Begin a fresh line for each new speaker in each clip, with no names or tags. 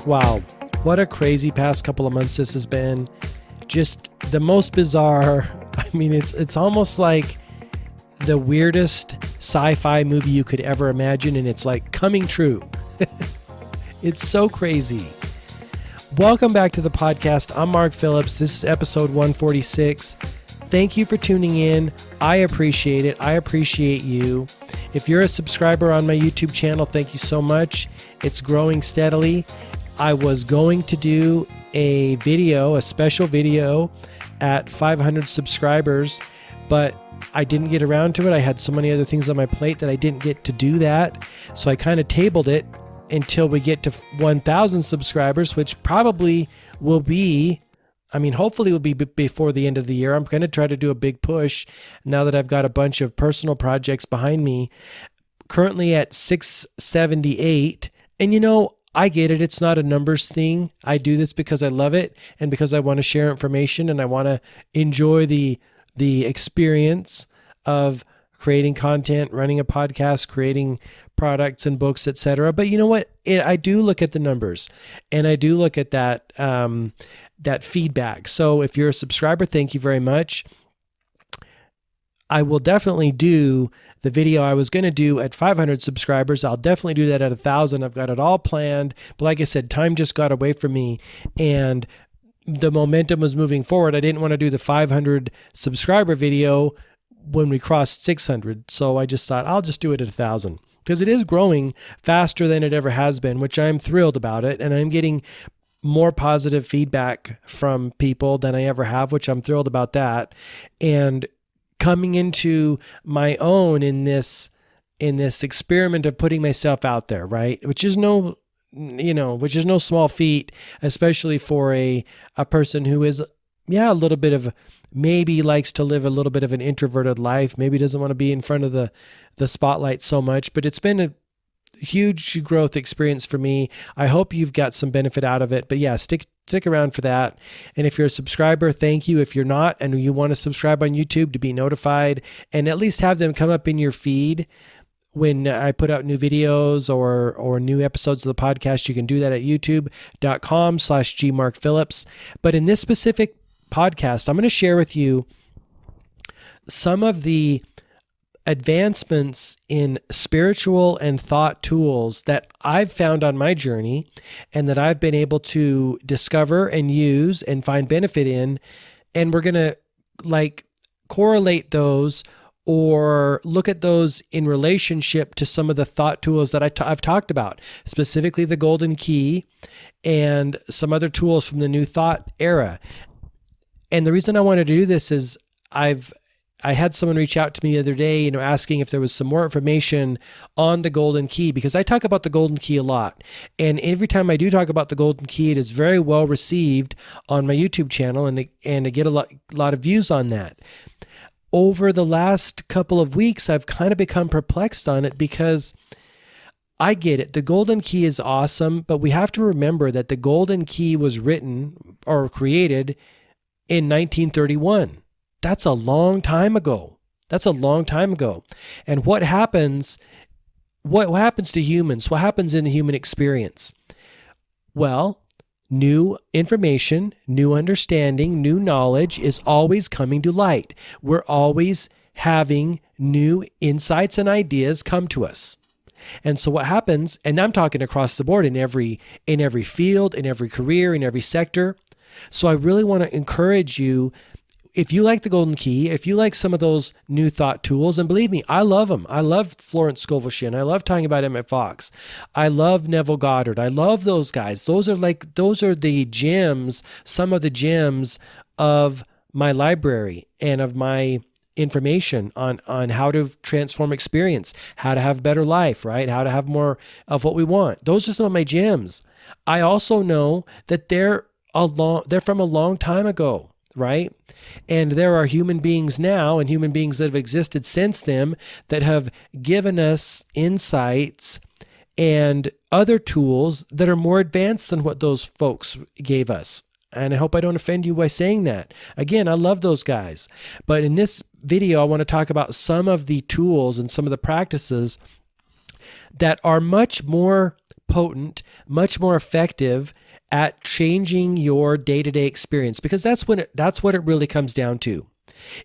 Wow, what a crazy past couple of months this has been. Just the most bizarre. I mean, it's almost like the weirdest sci-fi movie you could ever imagine, and it's like coming true. It's so crazy. Welcome back to the podcast. I'm Mark Phillips. This is episode 146. Thank you for tuning in. I appreciate it. I appreciate you. If you're a subscriber on my YouTube channel, thank you so much. It's growing steadily. I was going to do a special video at 500 subscribers, but I didn't get around to it. I had so many other things on my plate that I didn't get to do that. So I kind of tabled it until we get to 1,000 subscribers, which probably will be, hopefully will be before the end of the year. I'm going to try to do a big push now that I've got a bunch of personal projects behind me. Currently at 678. And I get it. It's not a numbers thing. I do this because I love it and because I want to share information and I want to enjoy the experience of creating content, running a podcast, creating products and books, etc. But you know what? I do look at the numbers and I do look at that feedback. So if you're a subscriber, thank you very much. I will definitely do the video I was going to do at 500 subscribers. I'll definitely do that at 1,000. I've got it all planned. But like I said, time just got away from me and the momentum was moving forward. I didn't want to do the 500 subscriber video when we crossed 600. So I just thought I'll just do it at 1,000 because it is growing faster than it ever has been, which I'm thrilled about it. And I'm getting more positive feedback from people than I ever have, which I'm thrilled about that. And coming into my own in this experiment of putting myself out there, right? Which is no small feat, especially for a person who is, a little bit of, maybe likes to live a little bit of an introverted life, maybe doesn't want to be in front of the spotlight so much, but it's been a huge growth experience for me. I hope you've got some benefit out of it, but yeah, stick around for that. And if you're a subscriber, thank you. If you're not and you want to subscribe on YouTube to be notified and at least have them come up in your feed when I put out new videos or new episodes of the podcast, you can do that at youtube.com/gmarkphillips. But in this specific podcast, I'm going to share with you some of the advancements in spiritual and thought tools that I've found on my journey and that I've been able to discover and use and find benefit in. And we're going to correlate those or look at those in relationship to some of the thought tools that I've talked about, specifically the Golden Key and some other tools from the New Thought era. And the reason I wanted to do this is I had someone reach out to me the other day, asking if there was some more information on the Golden Key, because I talk about the Golden Key a lot. And every time I do talk about the Golden Key, it is very well received on my YouTube channel and I get a lot of views on that. Over the last couple of weeks, I've kind of become perplexed on it because I get it. The Golden Key is awesome, but we have to remember that the Golden Key was written or created in 1931. That's a long time ago. And what happens to humans? What happens in the human experience? Well, new information, new understanding, new knowledge is always coming to light. We're always having new insights and ideas come to us. And so what happens, and I'm talking across the board in every field, in every career, in every sector. So I really want to encourage you, if you like the Golden Key, if you like some of those new thought tools, and believe me, I love them. I love Florence Scovel Shinn. I love talking about Emmett Fox. I love Neville Goddard. I love those guys. Those are the gems, some of the gems of my library and of my information on how to transform experience, how to have a better life, right? How to have more of what we want. Those are some of my gems. I also know that they're from a long time ago, right? And there are human beings now and human beings that have existed since them that have given us insights and other tools that are more advanced than what those folks gave us. And I hope I don't offend you by saying that. Again, I love those guys. But in this video, I want to talk about some of the tools and some of the practices that are much more potent, much more effective at changing your day-to-day experience, because that's what it really comes down to.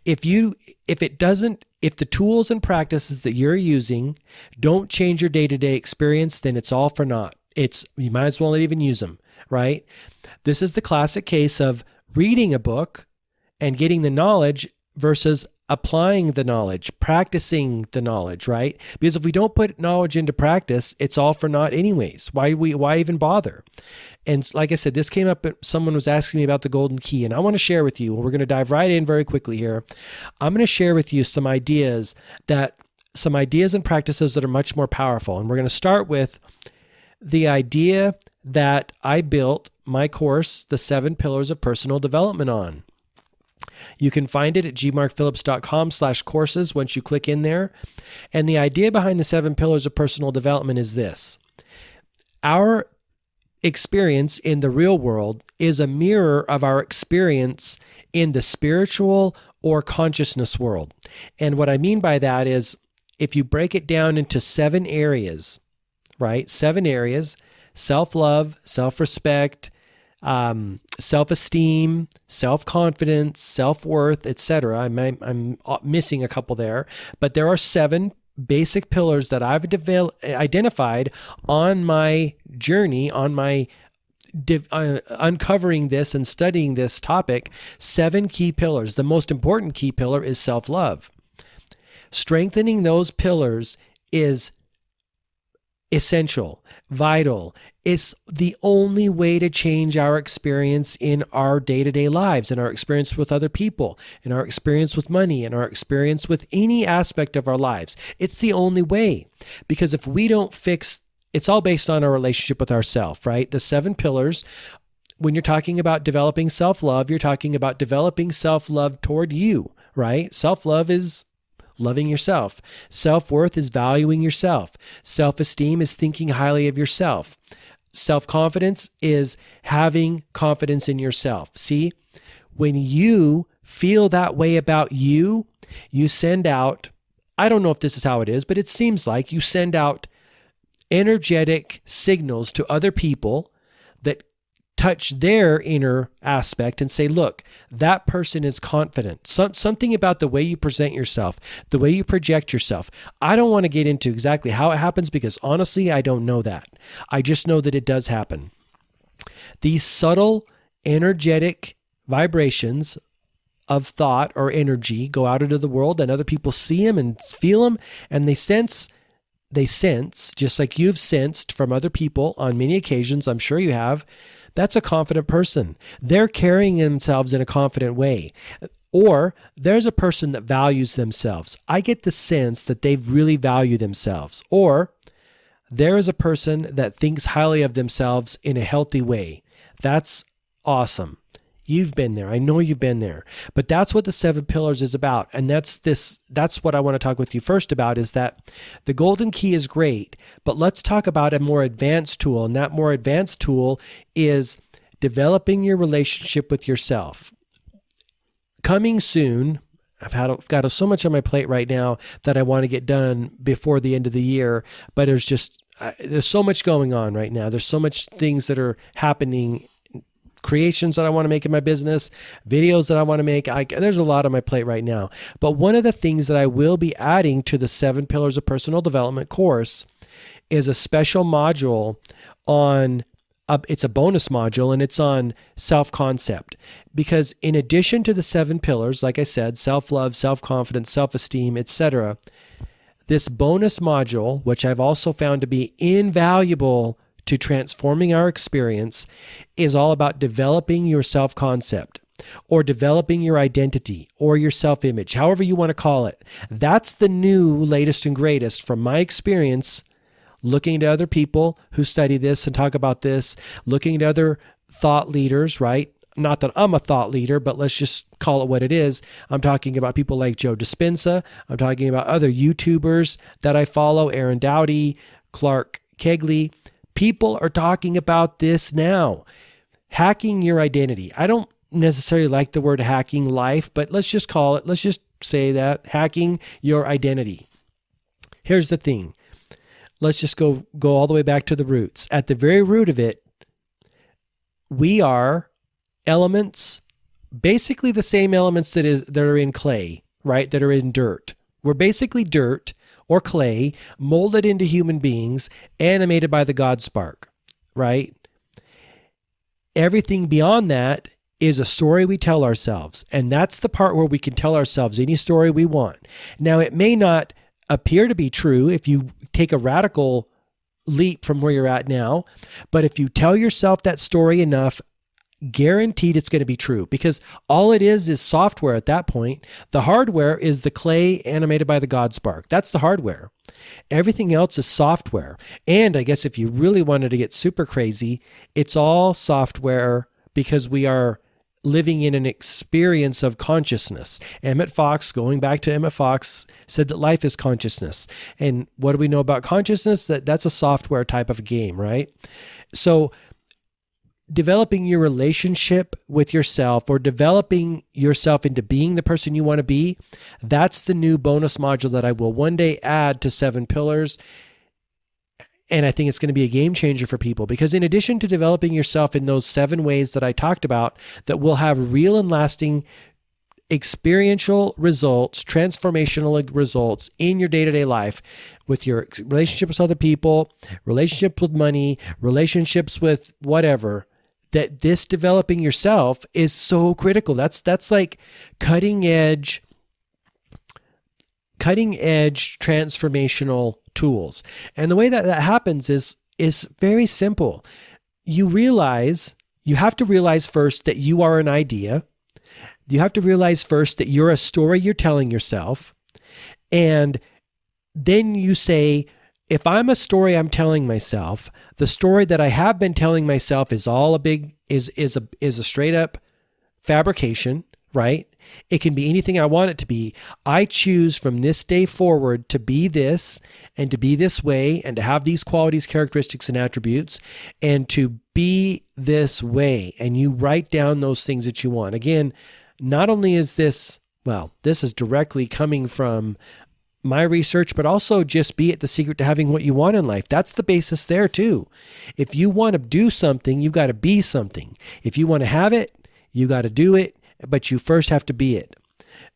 If the tools and practices that you're using don't change your day-to-day experience, then it's all for naught. You might as well not even use them, right? This is the classic case of reading a book and getting the knowledge versus applying the knowledge, practicing the knowledge, right? Because if we don't put knowledge into practice, it's all for naught anyways. Why even bother? And like I said, this came up, someone was asking me about the golden key, and I want to share with you, we're going to dive right in very quickly here. I'm going to share with you some ideas and practices that are much more powerful. And we're going to start with the idea that I built my course, The 7 Pillars of Personal Development, on. You can find it at gmarkphillips.com/courses once you click in there. And the idea behind the 7 pillars of personal development is this. Our experience in the real world is a mirror of our experience in the spiritual or consciousness world. And what I mean by that is, if you break it down into 7 areas, right? 7 areas: self-love, self-respect, self-esteem, self-confidence, self-worth, etc. I'm missing a couple there, but there are 7 basic pillars that I've identified on my journey, on my uncovering this and studying this topic. 7 key pillars. The most important key pillar is self-love. Strengthening those pillars is essential, vital. It's the only way to change our experience in our day-to-day lives, in our experience with other people, in our experience with money, in our experience with any aspect of our lives. It's the only way, because if we don't fix, it's all based on our relationship with ourselves, right? The 7 pillars, when you're talking about developing self-love, you're talking about developing self-love toward you, right? Self-love is loving yourself. Self-worth is valuing yourself. Self-esteem is thinking highly of yourself. Self-confidence is having confidence in yourself. See, when you feel that way about you, you send out, I don't know if this is how it is, but it seems like you send out energetic signals to other people that touch their inner aspect and say, look, that person is confident. Something about the way you present yourself, the way you project yourself. I don't want to get into exactly how it happens, because honestly, I don't know that. I just know that it does happen. These subtle, energetic vibrations of thought or energy go out into the world, and other people see them and feel them, and they sense, just like you've sensed from other people on many occasions, I'm sure you have. That's a confident person. They're carrying themselves in a confident way. Or there's a person that values themselves. I get the sense that they really value themselves. Or there is a person that thinks highly of themselves in a healthy way. That's awesome. You've been there. I know you've been there. But that's what the 7 pillars is about. And that's what I want to talk with you first about, is that the golden key is great, but let's talk about a more advanced tool. And that more advanced tool is developing your relationship with yourself. Coming soon, I've got so much on my plate right now that I want to get done before the end of the year, but there's so much going on right now. There's so much things that are happening, creations that I want to make in my business, videos that I want to make. There's a lot on my plate right now. But one of the things that I will be adding to the 7 Pillars of Personal Development course is a special module on, it's a bonus module, and it's on self-concept. Because in addition to the 7 pillars, like I said, self-love, self-confidence, self-esteem, etc., this bonus module, which I've also found to be invaluable to transforming our experience, is all about developing your self-concept, or developing your identity, or your self-image, however you want to call it. That's the new latest and greatest from my experience, looking to other people who study this and talk about this, looking at other thought leaders, right? Not that I'm a thought leader, but let's just call it what it is. I'm talking about people like Joe Dispenza. I'm talking about other YouTubers that I follow, Aaron Dowdy, Clark Kegley. People are talking about this now. Hacking your identity. I don't necessarily like the word hacking life, but let's just say that, hacking your identity. Here's the thing. let's just go all the way back to the roots. At the very root of it, we are elements, basically the same elements that are in clay, right? That are in dirt. We're basically dirt or clay molded into human beings, animated by the God spark, right? Everything beyond that is a story we tell ourselves. And that's the part where we can tell ourselves any story we want. Now, it may not appear to be true if you take a radical leap from where you're at now, but if you tell yourself that story enough, guaranteed it's going to be true, because all it is software at that point. The hardware is the clay animated by the God spark. That's the hardware. Everything else is software. And I guess if you really wanted to get super crazy, it's all software because we are living in an experience of consciousness. Emmett Fox, going back to Emmett Fox, said that life is consciousness. And what do we know about consciousness? That's a software type of game, right? So developing your relationship with yourself, or developing yourself into being the person you want to be, that's the new bonus module that I will one day add to 7 Pillars. And I think it's going to be a game changer for people, because in addition to developing yourself in those 7 ways that I talked about that will have real and lasting experiential results, transformational results in your day-to-day life, with your relationships with other people, relationships with money, relationships with whatever, that this developing yourself is so critical. That's like cutting edge transformational tools. And the way that happens is very simple. You have to realize first that you are an idea. You have to realize first that you're a story you're telling yourself. And then you say, if I'm a story I'm telling myself, the story that I have been telling myself is all is a straight up fabrication, right? It can be anything I want it to be. I choose from this day forward to be this, and to be this way, and to have these qualities, characteristics, and attributes, and to be this way. And you write down those things that you want. Again, not only is this is directly coming from my research, but also just be it the secret to having what you want in life. That's the basis there too. If you want to do something, you've got to be something. If you want to have it, you got to do it, but you first have to be it.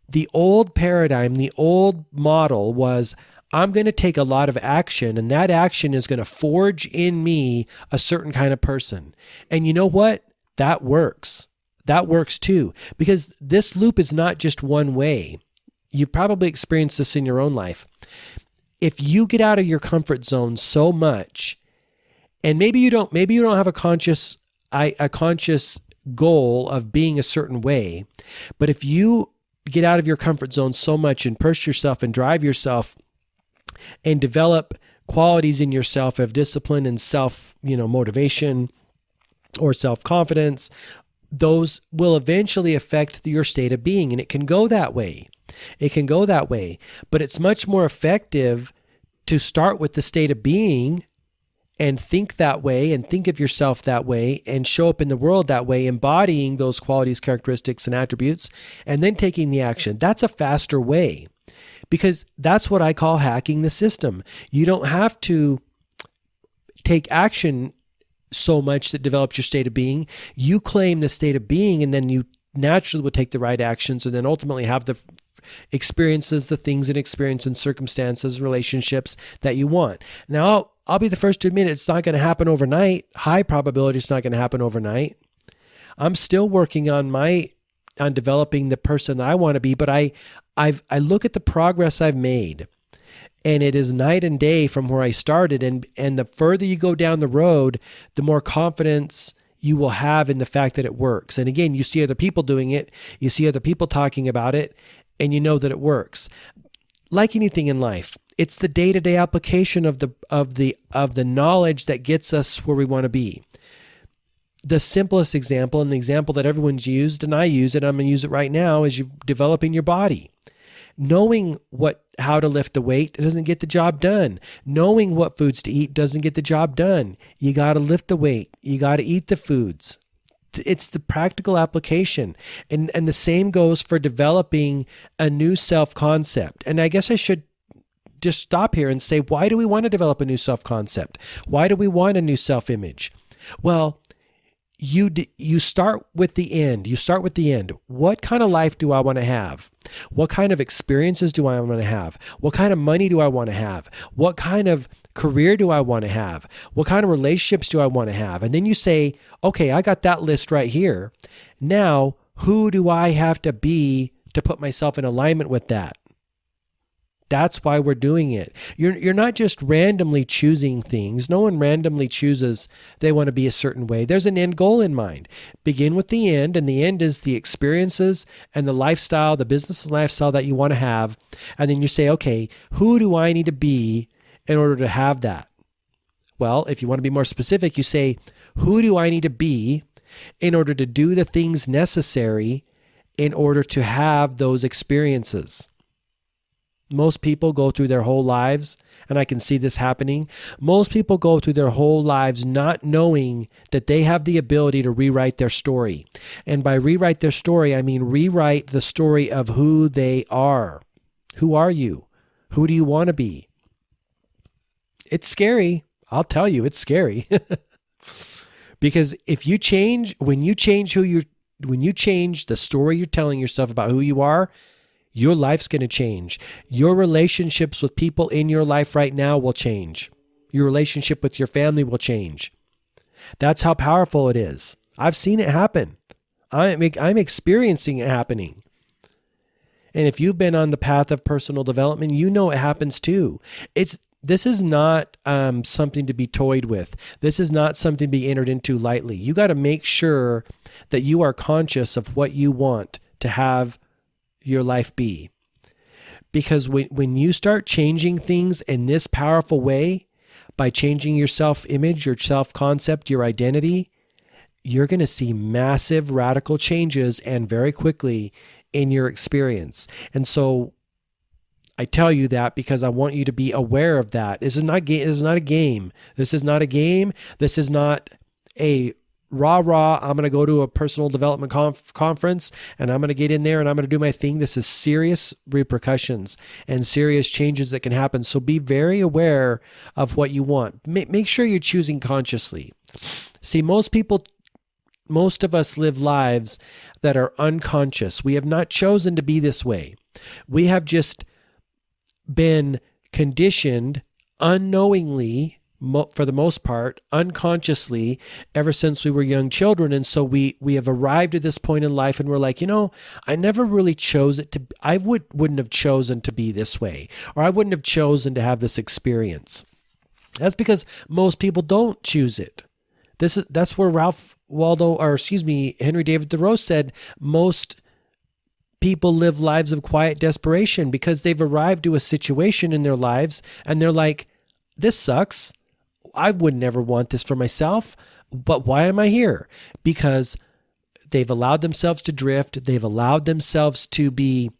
The old paradigm, the old model was, I'm going to take a lot of action, and that action is going to forge in me a certain kind of person. And you know what? That works. That works too, because this loop is not just one way. You've probably experienced this in your own life. If you get out of your comfort zone so much, and maybe you don't have a conscious goal of being a certain way, but if you get out of your comfort zone so much and push yourself and drive yourself and develop qualities in yourself of discipline and self, motivation or self-confidence, those will eventually affect your state of being. And it can go that way. But it's much more effective to start with the state of being and think that way, and think of yourself that way, and show up in the world that way, embodying those qualities, characteristics, and attributes, and then taking the action. That's a faster way, because that's what I call hacking the system. You don't have to take action so much that develops your state of being. You claim the state of being, and then you naturally will take the right actions, and then ultimately have the experiences, the things and experience and circumstances, relationships that you want. Now, I'll be the first to admit it's not going to happen overnight. High probability it's not going to happen overnight. I'm still working on developing the person that I want to be, but I look at the progress I've made, and it is night and day from where I started. And the further you go down the road, the more confidence you will have in the fact that it works. And again, you see other people doing it, you see other people talking about it, and you know that it works. Like anything in life, it's the day-to-day application of the knowledge that gets us where we want to be. The simplest example, and the example that everyone's used, and I use it, I'm going to use it right now, is you developing your body. Knowing how to lift the weight doesn't get the job done. Knowing what foods to eat doesn't get the job done. You got to lift the weight. You got to eat the foods. It's the practical application. And the same goes for developing a new self-concept. And I guess I should just stop here and say, why do we want to develop a new self-concept? Why do we want a new self-image? Well, you start with the end. You start with the end. What kind of life do I want to have? What kind of experiences do I want to have? What kind of money do I want to have? What kind of career do I want to have? What kind of relationships do I want to have? And then you say, okay, I got that list right here. Now, who do I have to be to put myself in alignment with that? That's why we're doing it. You're not just randomly choosing things. No one randomly chooses they want to be a certain way. There's an end goal in mind. Begin with the end, and the end is the experiences and the lifestyle, the business and lifestyle that you want to have. And then you say, okay, who do I need to be in order to have that? Well, if you want to be more specific, you say, who do I need to be in order to do the things necessary in order to have those experiences? Most people go through their whole lives, and I can see this happening. Most people go through their whole lives not knowing that they have the ability to rewrite their story. And by rewrite their story, I mean rewrite the story of who they are. Who are you? Who do you want to be? It's scary. I'll tell you, it's scary. Because when you change the story you're telling yourself about who you are, your life's going to change. Your relationships with people in your life right now will change. Your relationship with your family will change. That's how powerful it is. I've seen it happen. I'm experiencing it happening. And if you've been on the path of personal development, you know it happens too. This is not something to be toyed with. This is not something to be entered into lightly. You got to make sure that you are conscious of what you want to have your life be. Because when you start changing things in this powerful way, by changing your self-image, your self-concept, your identity, you're going to see massive radical changes, and very quickly in your experience. And so I tell you that because I want you to be aware of that. This is not a game. This is not a game. This is not a rah, I'm going to go to a personal development conference and I'm going to get in there and I'm going to do my thing. This is serious repercussions and serious changes that can happen. So be very aware of what you want. Make sure you're choosing consciously. See, most of us live lives that are unconscious. We have not chosen to be this way. We have just been conditioned unknowingly, for the most part, unconsciously, ever since we were young children. And so we have arrived at this point in life and we're like, I never really chose it I wouldn't have chosen to be this way, or I wouldn't have chosen to have this experience. That's because most people don't choose it. That's where Henry David Thoreau said most people live lives of quiet desperation, because they've arrived to a situation in their lives and they're like, this sucks. I would never want this for myself, but why am I here? Because they've allowed themselves to drift. They've allowed themselves to be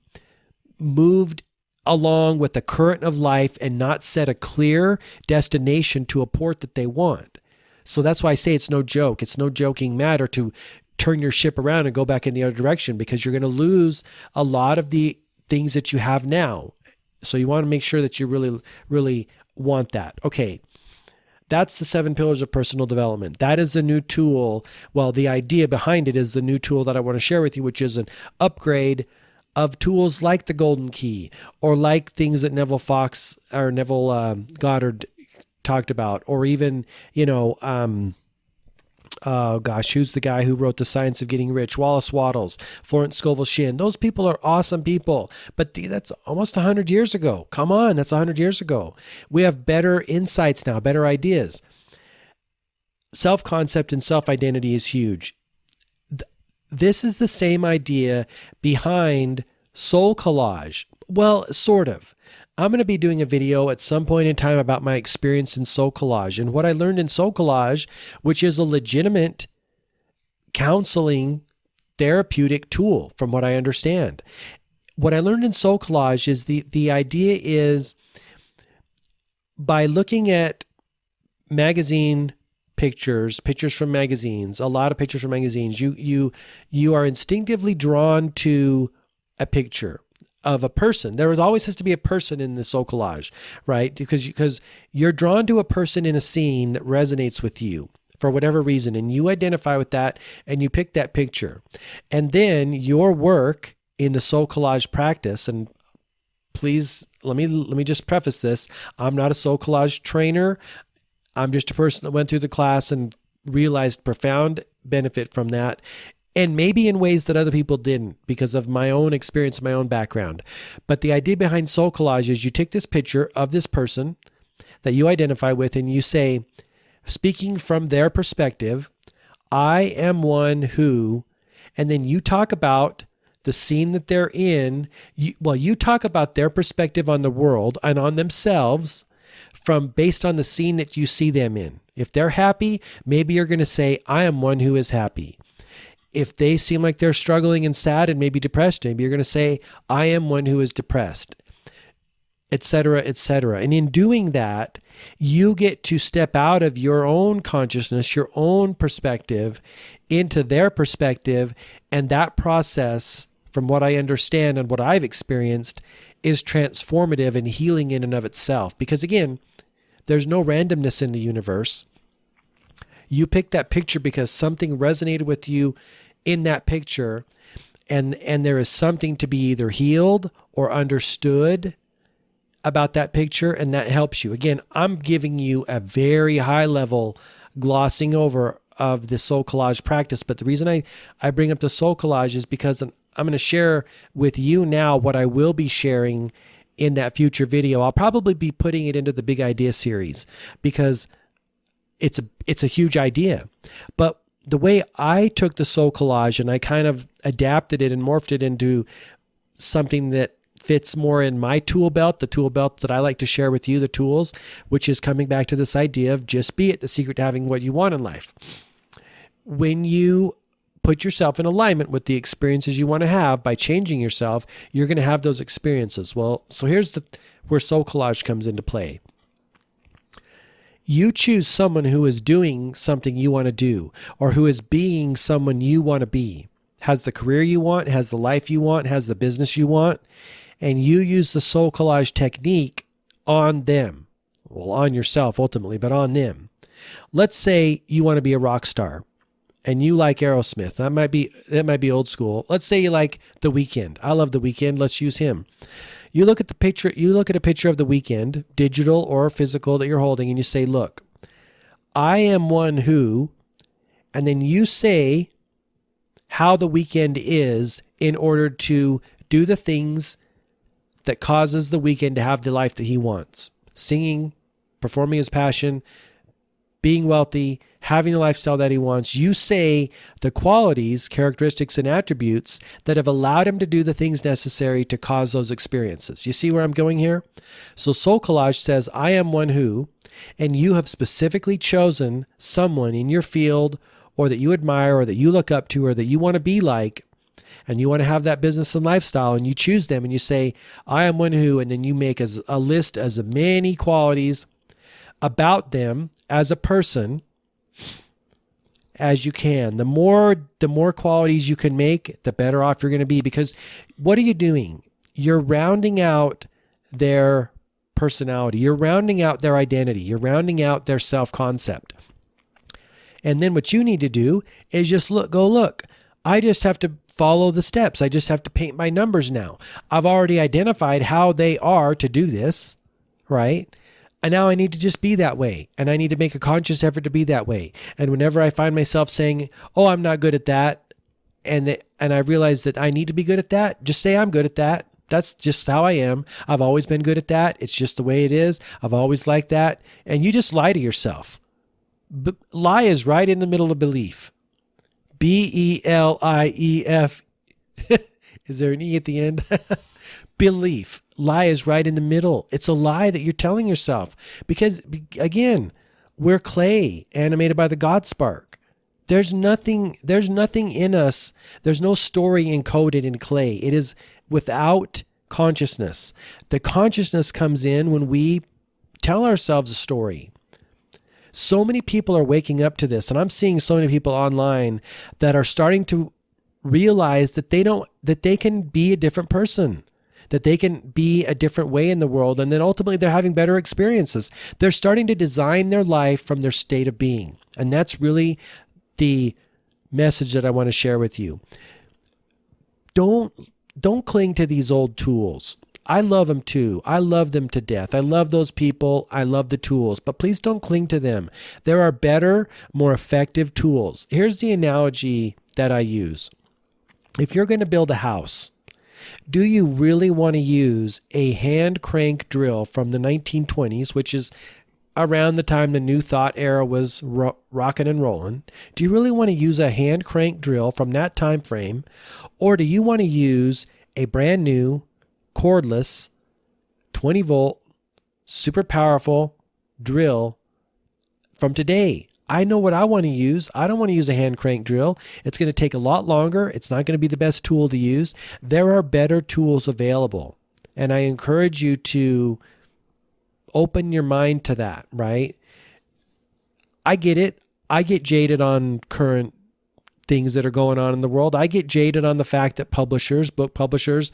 moved along with the current of life and not set a clear destination to a port that they want. So that's why I say it's no joke. It's no joking matter to turn your ship around and go back in the other direction, because you're going to lose a lot of the things that you have now. So you want to make sure that you really, really want that. Okay. That's the 7 pillars of personal development. That is the new tool. Well, the idea behind it is the new tool that I want to share with you, which is an upgrade of tools like the Golden Key, or like things that Neville Goddard talked about, or even, oh gosh, who's the guy who wrote The Science of Getting Rich? Wallace Wattles, Florence Scovel Shinn. Those people are awesome people, but that's almost 100 years ago. Come on, that's 100 years ago. We have better insights now, better ideas. Self-concept and self-identity is huge. This is the same idea behind soul collage. Well, sort of. I'm going to be doing a video at some point in time about my experience in soul collage and what I learned in soul collage, which is a legitimate counseling therapeutic tool from what I understand. What I learned in soul collage is the idea is, by looking at magazine pictures from magazines, a lot of pictures from magazines, you are instinctively drawn to a picture of a person. There always has to be a person in the soul collage, right? Because you're drawn to a person in a scene that resonates with you for whatever reason, and you identify with that and you pick that picture. And then your work in the soul collage practice, and please let me just preface this. I'm not a soul collage trainer. I'm just a person that went through the class and realized profound benefit from that. And maybe in ways that other people didn't because of my own experience, my own background. But the idea behind soul collage is you take this picture of this person that you identify with and you say, speaking from their perspective, I am one who, and then you talk about the scene that they're in. You talk about their perspective on the world and on themselves based on the scene that you see them in. If they're happy, maybe you're going to say, I am one who is happy. If they seem like they're struggling and sad and maybe depressed, maybe you're going to say, I am one who is depressed, etc., etc. And in doing that, you get to step out of your own consciousness, your own perspective, into their perspective. And that process, from what I understand and what I've experienced, is transformative and healing in and of itself. Because again, there's no randomness in the universe. You picked that picture because something resonated with you in that picture, and there is something to be either healed or understood about that picture, and that helps you. Again, I'm giving you a very high level glossing over of the soul collage practice, but the reason I bring up the soul collage is because I'm going to share with you now what I will be sharing in that future video. I'll probably be putting it into the Big Idea series because it's a huge idea. But the way I took the soul collage and I kind of adapted it and morphed it into something that fits more in my tool belt, the tool belt that I like to share with you, the tools, which is coming back to this idea of just be it, the secret to having what you want in life. When you put yourself in alignment with the experiences you want to have by changing yourself, you're going to have those experiences. Well, so here's where soul collage comes into play. You choose someone who is doing something you want to do, or who is being someone you want to be, has the career you want, has the life you want, has the business you want, and you use the soul collage technique on them. Well, on yourself ultimately, but on them. Let's say you want to be a rock star and you like Aerosmith. That might be old school. Let's say you like The Weeknd. I love The Weeknd. Let's use him. You look at a picture of The Weeknd, digital or physical, that you're holding, and you say, look, I am one who, and then you say how The Weeknd is in order to do the things that causes The Weeknd to have the life that he wants. Singing, performing his passion, being wealthy, having the lifestyle that he wants. You say the qualities, characteristics, and attributes that have allowed him to do the things necessary to cause those experiences. You see where I'm going here? So soul collage says, I am one who, and you have specifically chosen someone in your field or that you admire or that you look up to or that you want to be like, and you want to have that business and lifestyle, and you choose them and you say, I am one who, and then you make a list as many qualities about them as a person as you can. The more qualities you can make, the better off you're going to be, because what are you doing? You're rounding out their personality. You're rounding out their identity. You're rounding out their self-concept. And then what you need to do is just look, I just have to follow the steps. I just have to paint my numbers now. I've already identified how they are to do this, right? And now I need to just be that way. And I need to make a conscious effort to be that way. And whenever I find myself saying, oh, I'm not good at that, and I realize that I need to be good at that, just say I'm good at that. That's just how I am. I've always been good at that. It's just the way it is. I've always liked that. And you just lie to yourself. Lie is right in the middle of belief. BELIEF. Is there an E at the end? Belief. Lie is right in the middle. It's a lie that you're telling yourself. Because, again, we're clay animated by the God spark. There's nothing in us. There's no story encoded in clay. It is without consciousness. The consciousness comes in when we tell ourselves a story. So many people are waking up to this, and I'm seeing so many people online that are starting to realize that they can be a different person. that they can be a different way in the world. And then ultimately they're having better experiences. They're starting to design their life from their state of being. And that's really the message that I want to share with you. Don't cling to these old tools. I love them too. I love them to death. I love those people. I love the tools, but please don't cling to them. There are better, more effective tools. Here's the analogy that I use. If you're going to build a house, do you really want to use a hand crank drill from the 1920s, which is around the time the New Thought era was rocking and rolling? Do you really want to use a hand crank drill from that time frame, or do you want to use a brand new cordless 20 volt super powerful drill from today? I know what I want to use. I don't want to use a hand crank drill. It's going to take a lot longer. It's not going to be the best tool to use. There are better tools available, and I encourage you to open your mind to that, right? I get it. I get jaded on current things that are going on in the world. I get jaded on the fact that book publishers,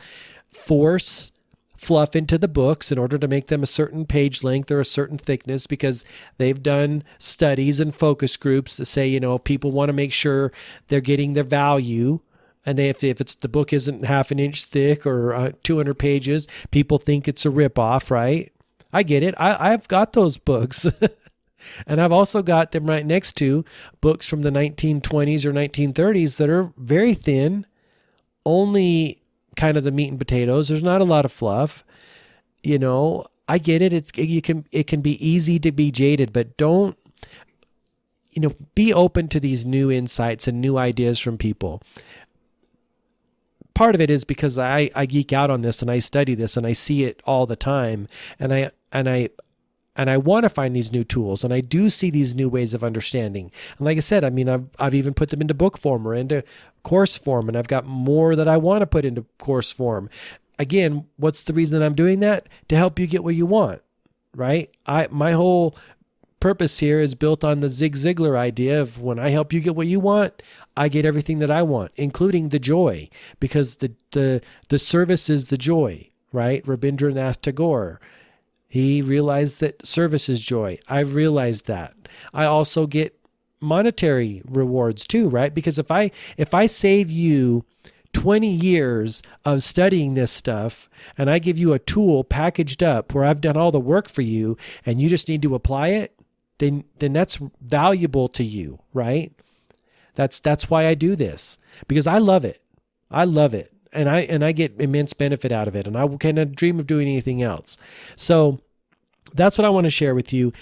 force fluff into the books in order to make them a certain page length or a certain thickness, because they've done studies and focus groups that say, people want to make sure they're getting their value. And if it's the book isn't half an inch thick or 200 pages, people think it's a ripoff, right? I get it. I've got those books. And I've also got them right next to books from the 1920s or 1930s that are very thin, only kind of the meat and potatoes. There's not a lot of fluff. I get it. It can be easy to be jaded, but don't, be open to these new insights and new ideas from people. Part of it is because I geek out on this and I study this and I see it all the time, and I want to find these new tools, and I do see these new ways of understanding. And like I said, I've even put them into book form or into course form, and I've got more that I want to put into course form. Again, what's the reason I'm doing that? To help you get what you want, right? My whole purpose here is built on the Zig Ziglar idea of when I help you get what you want, I get everything that I want, including the joy, because the service is the joy, right? Rabindranath Tagore, he realized that service is joy. I've realized that. I also get monetary rewards too, right? Because if I save you 20 years of studying this stuff and I give you a tool packaged up where I've done all the work for you and you just need to apply it, then that's valuable to you, right? That's why I do this, because I love it. I love it. And I get immense benefit out of it, and I cannot dream of doing anything else. So that's what I want to share with you.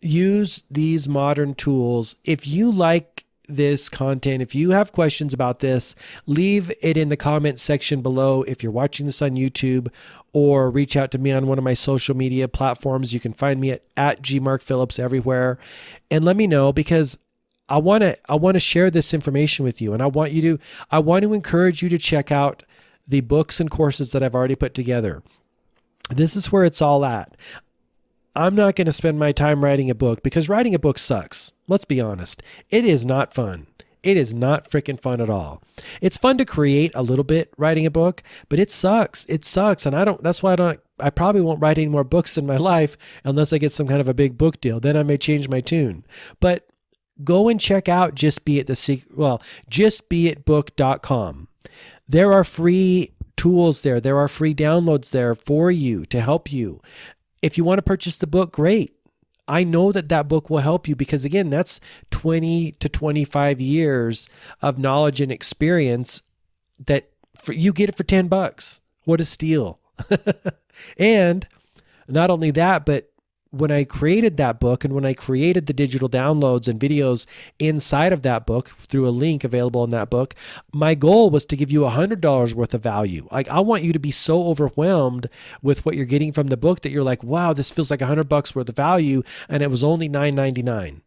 Use these modern tools. If you like this content, if you have questions about this, leave it in the comments section below. If you're watching this on YouTube, or reach out to me on one of my social media platforms. You can find me at @GMarkPhillips everywhere, and let me know, because I want to share this information with you, and I want to encourage you to check out the books and courses that I've already put together. This is where it's all at. I'm not going to spend my time writing a book, because writing a book sucks. Let's be honest. It is not fun. It is not freaking fun at all. It's fun to create a little bit writing a book, but it sucks. It sucks. And that's why I probably won't write any more books in my life unless I get some kind of a big book deal. Then I may change my tune. But go and check out justbeitbook.com. There are free tools there. There are free downloads there for you to help you. If you want to purchase the book, great. I know that book will help you, because again, that's 20 to 25 years of knowledge and experience that you get it for $10. What a steal. And not only that, but when I created that book and when I created the digital downloads and videos inside of that book through a link available in that book, my goal was to give you $100 worth of value. Like, I want you to be so overwhelmed with what you're getting from the book that you're like, wow, this feels like $100 worth of value, and it was only $9.99.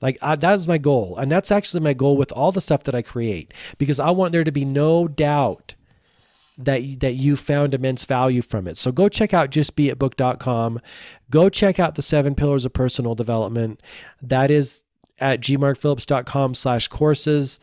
Like, that is my goal. And that's actually my goal with all the stuff that I create, because I want there to be no doubt that you found immense value from it. So go check out justbeitbook.com. Go check out the 7 Pillars of Personal Development. That is at gmarkphillips.com/courses.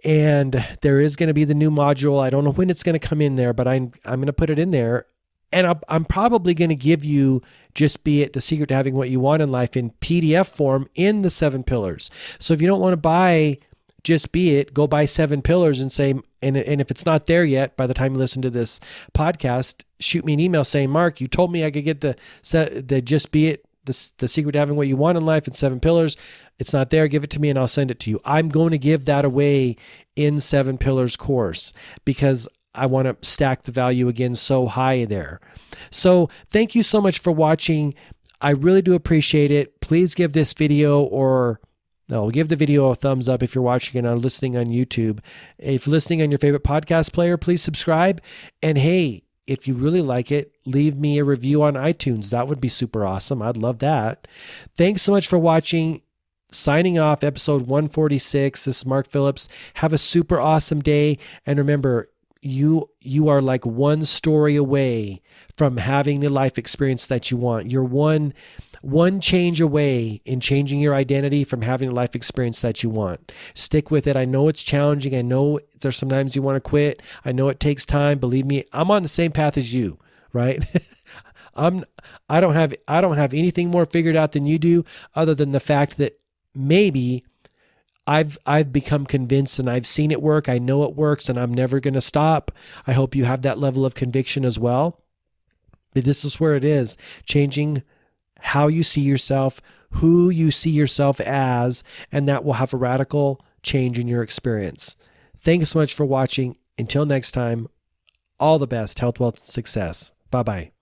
And there is going to be the new module. I don't know when it's going to come in there, but I'm going to put it in there. And I'm probably going to give you Just Be It, the secret to having what you want in life in PDF form in the 7 pillars. So if you don't want to buy Just Be It, go buy 7 pillars and say, and if it's not there yet, by the time you listen to this podcast, shoot me an email saying, Mark, you told me I could get the Just Be It, the secret to having what you want in life in 7 pillars. It's not there. Give it to me and I'll send it to you. I'm going to give that away in 7 pillars course because I want to stack the value again so high there. So thank you so much for watching. I really do appreciate it. Please give this video give the video a thumbs up if you're watching it or listening on YouTube. If you're listening on your favorite podcast player, please subscribe. And hey, if you really like it, leave me a review on iTunes. That would be super awesome. I'd love that. Thanks so much for watching. Signing off, episode 146. This is Mark Phillips. Have a super awesome day. And remember, you are like one story away from having the life experience that you want. You're one change away in changing your identity from having the life experience that you want. Stick with it. I know it's challenging. I know there's sometimes you want to quit. I know it takes time. Believe me, I'm on the same path as you, right? I don't have anything more figured out than you do, other than the fact that maybe I've become convinced and I've seen it work. I know it works and I'm never going to stop. I hope you have that level of conviction as well. But this is where it is, changing how you see yourself, who you see yourself as, and that will have a radical change in your experience. Thanks so much for watching. Until next time, all the best, health, wealth, and success. Bye-bye.